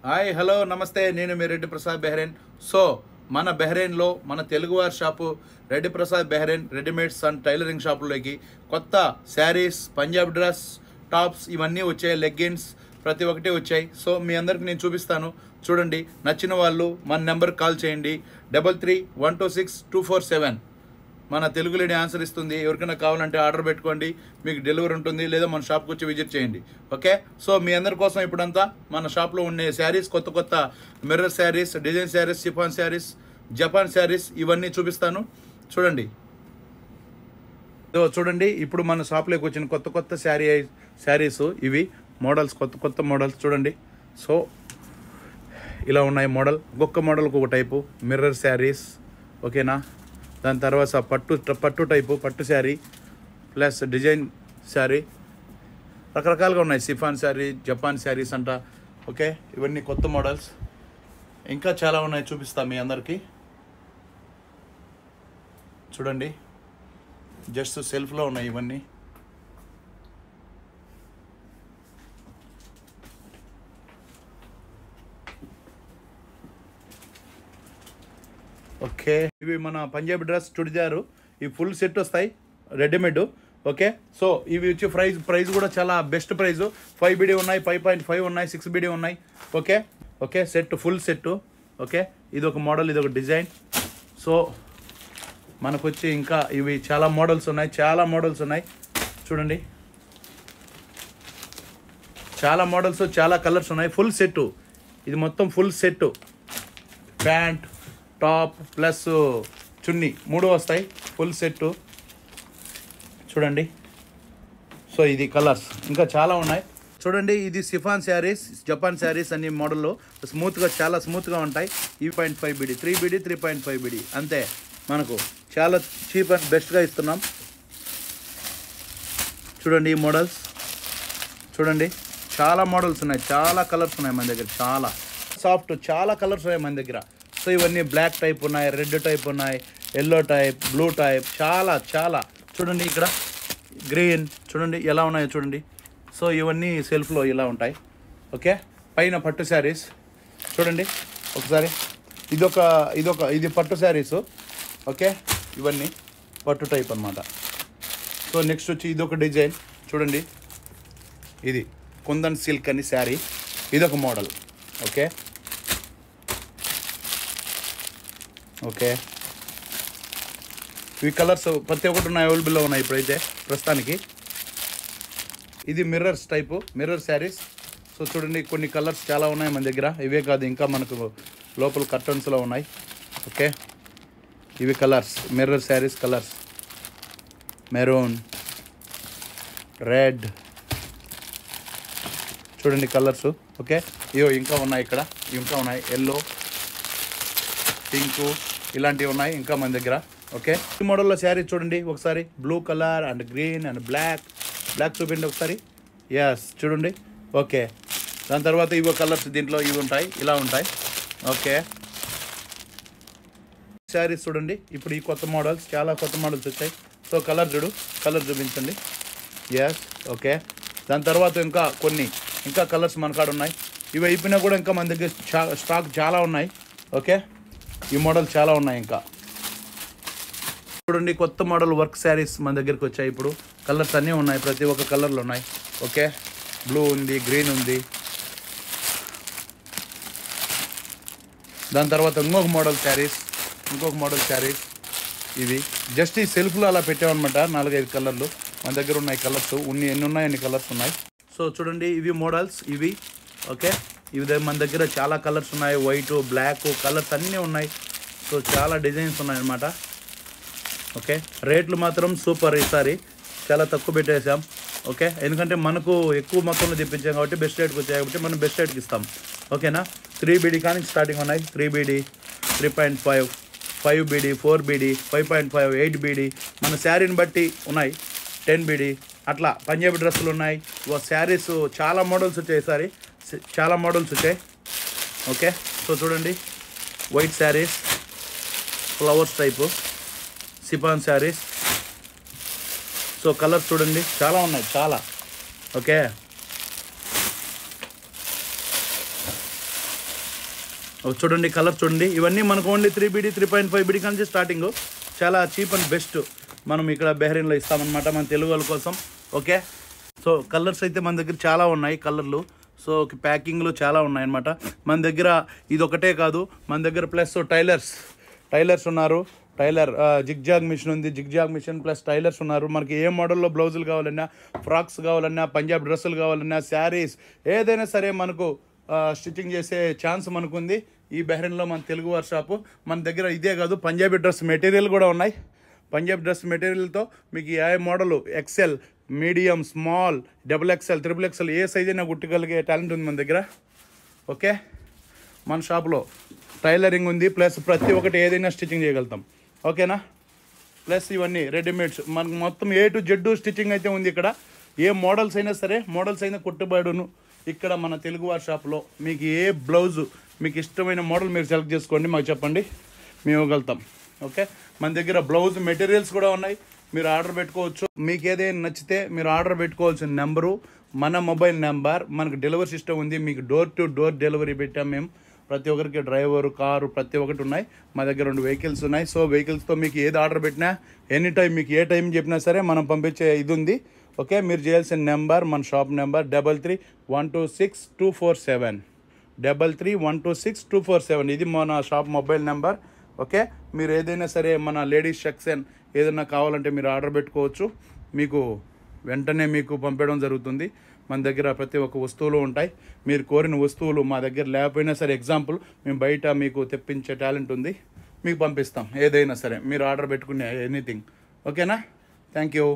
Hi hello నమస్తే నేను మీ రెడ్డి ప్రసాద్ బెహ్రెన్. సో మన బెహ్రెన్లో మన తెలుగువారి shop Reddy Prasad Bahrain readymades and tailoring షాపులోకి కొత్త శారీస్, పంజాబ్ డ్రెస్, టాప్స్ ఇవన్నీ వచ్చాయి. లెగ్గిన్స్ ప్రతి ఒక్కటి వచ్చాయి. సో మీ అందరికి నేను చూపిస్తాను, చూడండి. నచ్చిన వాళ్ళు మన నెంబర్కి కాల్ చేయండి. 33126247. మన తెలుగు లేడీ ఆన్సర్ ఇస్తుంది. ఎవరికైనా కావాలంటే ఆర్డర్ పెట్టుకోండి, మీకు డెలివరీ ఉంటుంది, లేదా మన షాప్కి వచ్చి విజిట్ చేయండి. ఓకే. సో మీ అందరి కోసం ఇప్పుడంతా మన షాప్లో ఉండే శారీస్, కొత్త కొత్త mirror saris, design saris, chiffon saris, Japan saris ఇవన్నీ చూపిస్తాను. చూడండి. చూడండి, ఇప్పుడు మన షాప్లోకి వచ్చిన కొత్త కొత్త శారీస్ ఇవి మోడల్స్, కొత్త కొత్త మోడల్స్ చూడండి. సో ఇలా ఉన్నాయి మోడల్. ఒక్కొక్క మోడల్కి ఒక టైపు మిర్రర్ శారీస్. ఓకేనా. దాని తర్వాత పట్టు టైపు పట్టు శారీ ప్లస్ డిజైన్ శారీ రకరకాలుగా ఉన్నాయి. షిఫాన్ శారీ, జపాన్ శారీస్ అంట. ఓకే, ఇవన్నీ కొత్త మోడల్స్. ఇంకా చాలా ఉన్నాయి, చూపిస్తాం మీ అందరికీ. చూడండి, జస్ట్ సెల్ఫ్లో ఉన్నాయి ఇవన్నీ. ఓకే, ఇవి మన పంజాబీ డ్రెస్, చుడిదారు, ఇవి ఫుల్ సెట్ వస్తాయి రెడీమేడ్. ఓకే. సో ఇవి వచ్చి ప్రైస్ కూడా చాలా బెస్ట్ ప్రైస్. 5BD ఉన్నాయి, 5.5 ఉన్నాయి, 6BD ఉన్నాయి. Okay okay, set full set. Okay, ఇది ఒక మోడల్, ఇది ఒక డిజైన్. సో మనకు వచ్చి ఇంకా ఇవి చాలా మోడల్స్ ఉన్నాయి, చూడండి. చాలా మోడల్స్, చాలా కలర్స్ ఉన్నాయి. ఫుల్ సెట్, ఇది మొత్తం full set. Pant, top plus chunni 3 వస్తాయి, ఫుల్ సెట్. చూడండి. సో ఇది కలర్స్ ఇంకా చాలా ఉన్నాయి. చూడండి, ఇది షిఫాన్ శారీస్, జపాన్ శారీస్ అన్ని మోడల్లో స్మూత్గా, చాలా స్మూత్గా ఉంటాయి. 5.5BD, 3BD, 3.5BD అంతే. మనకు చాలా చీప్ అండ్ బెస్ట్గా ఇస్తున్నాం. చూడండి ఈ మోడల్స్, చూడండి. చాలా మోడల్స్ ఉన్నాయి, చాలా కలర్స్ ఉన్నాయి మన దగ్గర. చాలా సాఫ్ట్, చాలా కలర్స్ ఉన్నాయి మన దగ్గర. సో ఇవన్నీ బ్లాక్ టైప్ ఉన్నాయి, రెడ్ టైప్ ఉన్నాయి, ఎల్లో టైప్, బ్లూ టైప్, చాలా చాలా. చూడండి ఇక్కడ గ్రీన్, చూడండి ఎలా ఉన్నాయో చూడండి. సో ఇవన్నీ సెల్ఫ్లో ఇలా ఉంటాయి. ఓకే, పైన పట్టు శారీస్ చూడండి ఒకసారి. ఇది పట్టు శారీస్. ఓకే, ఇవన్నీ పట్టు టైప్ అన్నమాట. సో నెక్స్ట్ వచ్చి ఇదొక డిజైన్ చూడండి. ఇది కుందన్ సిల్క్ అని శారీ, ఇదొక మోడల్. ఓకే ఓకే, ఇవి కలర్స్ ప్రతి ఒక్కటి ఉన్నాయి, అవైలబుల్లో ఉన్నాయి ఇప్పుడైతే ప్రస్తుతానికి. ఇది mirrors type, mirror saris. So చూడండి, కొన్ని కలర్స్ చాలా ఉన్నాయి మన దగ్గర. ఇవే కాదు, ఇంకా మనకు లోపల కర్టన్స్లో ఉన్నాయి. ఓకే, ఇవి colours, mirror saris colours. Maroon, red, చూడండి కలర్స్. ఓకే, ఇవో ఇంకా ఉన్నాయి ఇక్కడ, ఇంకా ఉన్నాయి. ఎల్లో, పింకు ఇలాంటివి ఉన్నాయి ఇంకా మన దగ్గర. ఓకే, ఈ మోడల్లో శారీ చూడండి ఒకసారి. Blue colour and green and black చూపించండి ఒకసారి. ఎస్, చూడండి. ఓకే, దాని తర్వాత ఇవో కలర్స్ దీంట్లో ఇవి ఉంటాయి, ఇలా ఉంటాయి. ఓకే, శారీస్ చూడండి. ఇప్పుడు ఈ కొత్త మోడల్స్, చాలా కొత్త మోడల్స్ వచ్చాయి. సో కలర్ చూపించండి. Yes, okay. దాని తర్వాత ఇంకా కలర్స్ మన కాడ ఉన్నాయి. ఇవి అయిపోయినా కూడా ఇంకా మన దగ్గర స్టాక్ చాలా ఉన్నాయి. ఓకే, ఈ మోడల్ చాలా ఉన్నాయి ఇంకా. చూడండి, కొత్త మోడల్ వర్క్ శారీస్ మన దగ్గరికి వచ్చాయి. ఇప్పుడు కలర్స్ అన్నీ ఉన్నాయి, ప్రతి ఒక్క కలర్లు ఉన్నాయి. ఓకే, బ్లూ ఉంది, గ్రీన్ ఉంది. దాని తర్వాత ఇంకొక మోడల్ శారీస్. ఇవి జస్ట్ ఈ సెల్ఫ్లో అలా పెట్టామన్నమాట. 4-5 కలర్లు మన దగ్గర ఉన్నాయి. కలర్స్ ఎన్ని ఉన్నాయి, అన్ని కలర్స్ ఉన్నాయి. సో చూడండి, ఇవి మోడల్స్ ఇవి. ఓకే, ఇవి మన దగ్గర చాలా కలర్స్ ఉన్నాయి. వైట్, బ్లాక్ కలర్స్ అన్నీ ఉన్నాయి. సో చాలా డిజైన్స్ ఉన్నాయి అన్నమాట. ఓకే, రేట్లు మాత్రం సూపర్. ఈసారి చాలా తక్కువ పెట్టేసాం. ఓకే, ఎందుకంటే మనకు ఎక్కువ మొత్తంలో తెప్పించాం కాబట్టి, బెస్ట్ రేట్కి వచ్చాయి కాబట్టి మనం బెస్ట్ రేట్కి ఇస్తాం. ఓకేనా. 3BD కానీ స్టార్టింగ్ ఉన్నాయి. 3BD, 3.5, 5BD, 4BD, 5.5, 8BD మన శారీని బట్టి ఉన్నాయి. 10BD అట్లా పంజాబీ డ్రెస్సులు ఉన్నాయి. శారీస్ చాలా మోడల్స్ వచ్చాయి ఈసారి, చాలా మోడల్స్ వచ్చాయి. ఓకే, సో చూడండి, white saris, flowers type, chiffon saris. So colours చూడండి, చాలా ఉన్నాయి, చాలా. ఓకే, చూడండి కలర్ చూడండి, ఇవన్నీ మనకు ఓన్లీ 3BD 3.5BD నుంచి స్టార్టింగ్. చాలా చీప్ అండ్ బెస్ట్ మనం ఇక్కడ బెహ్రీన్లో ఇస్తామన్నమాట మన తెలుగు వాళ్ళ కోసం. ఓకే, సో కలర్స్ అయితే మన దగ్గర చాలా ఉన్నాయి కలర్లు. సో ప్యాకింగ్లు చాలా ఉన్నాయన్నమాట మన దగ్గర. ఇది ఒకటే కాదు మన దగ్గర, ప్లస్ టైలర్స్ ఉన్నారు. టైలర్ జిగ్జాగ్ మిషన్ ఉంది, జిగ్జాగ్ మిషన్ ప్లస్ టైలర్స్ ఉన్నారు. మనకి ఏ మోడల్లో బ్లౌజులు కావాలన్నా, ఫ్రాక్స్ కావాలన్నా, పంజాబ్ డ్రెస్సులు కావాలన్నా, శారీస్ ఏదైనా సరే మనకు స్టిచ్చింగ్ చేసే ఛాన్స్ మనకుంది ఈ బెహ్రీన్లో మన తెలుగు వారి షాపు. మన దగ్గర ఇదే కాదు, పంజాబీ డ్రెస్ మెటీరియల్ కూడా ఉన్నాయి. పంజాబ్ డ్రెస్ మెటీరియల్తో మీకు ఏ model, XL, medium, small, XXL, XXL ఏ సైజ్ అయినా కుట్టగలిగే టాలెంట్ ఉంది మన దగ్గర. ఓకే, మన షాప్లో టైలరింగ్ ఉంది, ప్లస్ ప్రతి ఒక్కటి ఏదైనా స్టిచ్చింగ్ చేయగలుగుతాం. ఓకేనా, ప్లస్ ఇవన్నీ రెడీమేడ్స్ మనకు మొత్తం A to Z స్టిచ్చింగ్ అయితే ఉంది ఇక్కడ. ఏ మోడల్స్ అయినా సరే, మోడల్స్ అయినా కుట్టుబడును ఇక్కడ మన తెలుగు వారి షాప్లో. మీకు ఏ బ్లౌజు మీకు ఇష్టమైన మోడల్ మీరు సెలెక్ట్ చేసుకోండి, మాకు చెప్పండి, మేము ఇవ్వగలుగుతాం. ఓకే, మన దగ్గర బ్లౌజ్ మెటీరియల్స్ కూడా ఉన్నాయి, మీరు ఆర్డర్ పెట్టుకోవచ్చు. మీకు ఏదైనా నచ్చితే మీరు ఆర్డర్ పెట్టుకోవాల్సిన నెంబరు మన మొబైల్ నెంబర్. మనకు డెలివరీ సిస్టమ్ ఉంది, మీకు డోర్ టు డోర్ డెలివరీ పెట్టాం మేము. ప్రతి ఒక్కరికి డ్రైవరు, కారు ప్రతి ఒక్కటి ఉన్నాయి. మా దగ్గర 2 వెహికల్స్ ఉన్నాయి. సో వెహికల్స్తో మీకు ఏది ఆర్డర్ పెట్టినా ఎనీ టైం, మీకు ఏ టైం చెప్పినా సరే మనం పంపించే ఇది ఉంది. ఓకే, మీరు చేయాల్సిన నెంబర్ మన షాప్ నెంబర్ 33126247, 33126247. ఇది మన షాప్ మొబైల్ నెంబర్. ఓకే, మీరు ఏదైనా సరే మన లేడీస్ సెక్షన్ ఏదైనా కావాలంటే మీరు ఆర్డర్ పెట్టుకోవచ్చు, మీకు వెంటనే మీకు పంపించడం జరుగుతుంది. మన దగ్గర ప్రతి ఒక్క వస్తువులు ఉంటాయి. మీరు కోరిన వస్తువులు మా దగ్గర లేకపోయినా సరే, ఎగ్జాంపుల్ మేము బయట మీకు తెప్పించే టాలెంట్ ఉంది, మీకు పంపిస్తాం ఏదైనా సరే మీరు ఆర్డర్ పెట్టుకునే ఎనీథింగ్. ఓకేనా, థ్యాంక్ యూ.